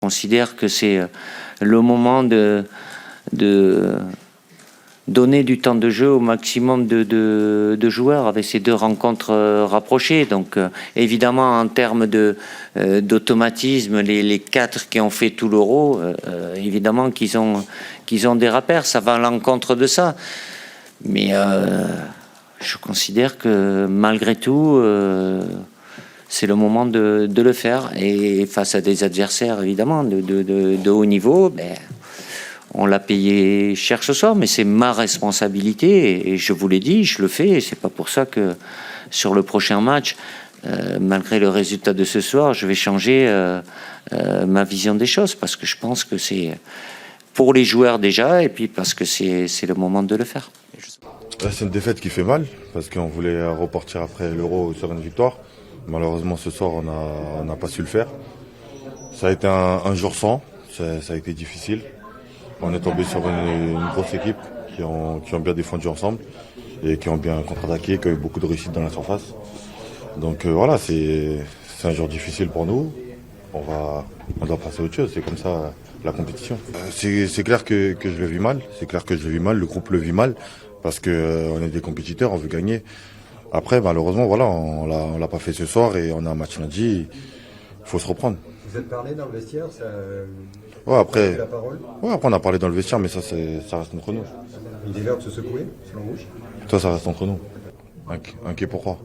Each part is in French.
considère que c'est le moment de donner du temps de jeu au maximum de joueurs avec ces 2 rencontres rapprochées. Donc évidemment en termes d'automatisme, les 4 qui ont fait tout l'Euro, évidemment qu'ils ont des repères, ça va à l'encontre de ça. Mais je considère que malgré tout, c'est le moment de le faire. Et face à des adversaires évidemment de haut niveau, on l'a payé cher ce soir, mais c'est ma responsabilité et je vous l'ai dit, je le fais. Et c'est pas pour ça que sur le prochain match, malgré le résultat de ce soir, je vais changer ma vision des choses parce que je pense que c'est pour les joueurs déjà et puis parce que c'est le moment de le faire. C'est une défaite qui fait mal parce qu'on voulait repartir après l'Euro sur une victoire. Malheureusement, ce soir, on n'a pas su le faire. Ça a été un jour sans, ça a été difficile. On est tombé sur une grosse équipe qui ont bien défendu ensemble et qui ont bien contre-attaqué, qui ont eu beaucoup de réussite dans la surface. Donc voilà, c'est un jour difficile pour nous. On doit passer à autre chose, c'est comme ça la compétition. C'est clair que je le vis mal, le groupe le vit mal parce qu'on est des compétiteurs, on veut gagner. Après, malheureusement, voilà, on l'a pas fait ce soir et on a un match lundi, il faut se reprendre. Vous êtes parlé dans le vestiaire, ça... Ouais, après, la parole. Ouais, après on a parlé dans le vestiaire, mais ça reste entre nous. Il est l'heure de se secouer, selon vous? Ça reste entre nous. Inquiet pourquoi?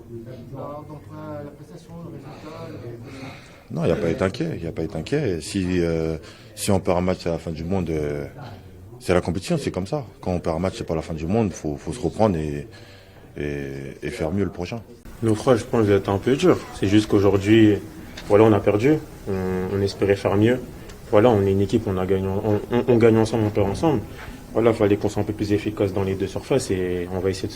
Non, il n'y a pas à être inquiet. Si on perd un match à la fin du monde, c'est la compétition, c'est comme ça. Quand on perd un match, c'est pas la fin du monde, faut se reprendre et faire mieux le prochain. Nos phrases, je pense, va être un peu dur. C'est juste qu'aujourd'hui, voilà, on a perdu. On espérait faire mieux. Voilà, on est une équipe, on gagne ensemble, on perd ensemble. Voilà, il fallait qu'on soit un peu plus efficace dans les 2 surfaces et on va essayer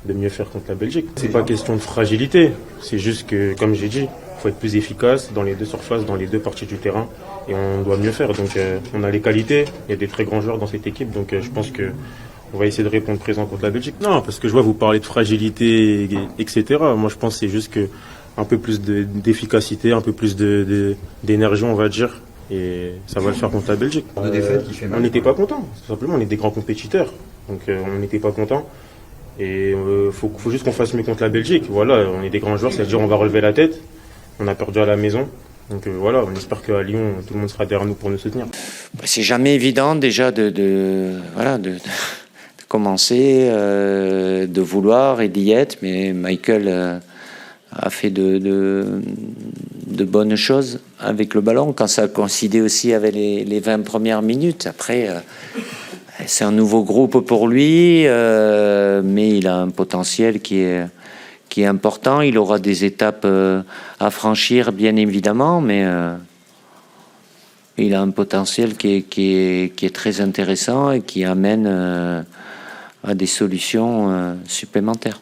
de mieux faire contre la Belgique. C'est pas question de fragilité, c'est juste que, comme j'ai dit, il faut être plus efficace dans les 2 surfaces, dans les 2 parties du terrain et on doit mieux faire. Donc on a les qualités, il y a des très grands joueurs dans cette équipe, donc je pense que on va essayer de répondre présent contre la Belgique. Non, parce que je vois vous parler de fragilité, etc. Moi, je pense que c'est juste que un peu plus d'efficacité, un peu plus d'énergie, on va dire. Et ça va le faire contre la Belgique. De défaite qui fait mal. On n'était pas contents, tout simplement. On est des grands compétiteurs. Donc on n'était pas contents. Et faut juste qu'on fasse mieux contre la Belgique. Voilà, on est des grands joueurs, c'est-à-dire on va relever la tête. On a perdu à la maison. Donc voilà, on espère qu'à Lyon, tout le monde sera derrière nous pour nous soutenir. C'est jamais évident déjà de commencer, de vouloir et d'y être. Mais Michael a fait de bonnes choses avec le ballon quand ça a coïncidé aussi avec les 20 premières minutes. Après, c'est un nouveau groupe pour lui, mais il a un potentiel qui est important. Il aura des étapes à franchir, bien évidemment, mais il a un potentiel qui est très intéressant et qui amène à des solutions supplémentaires.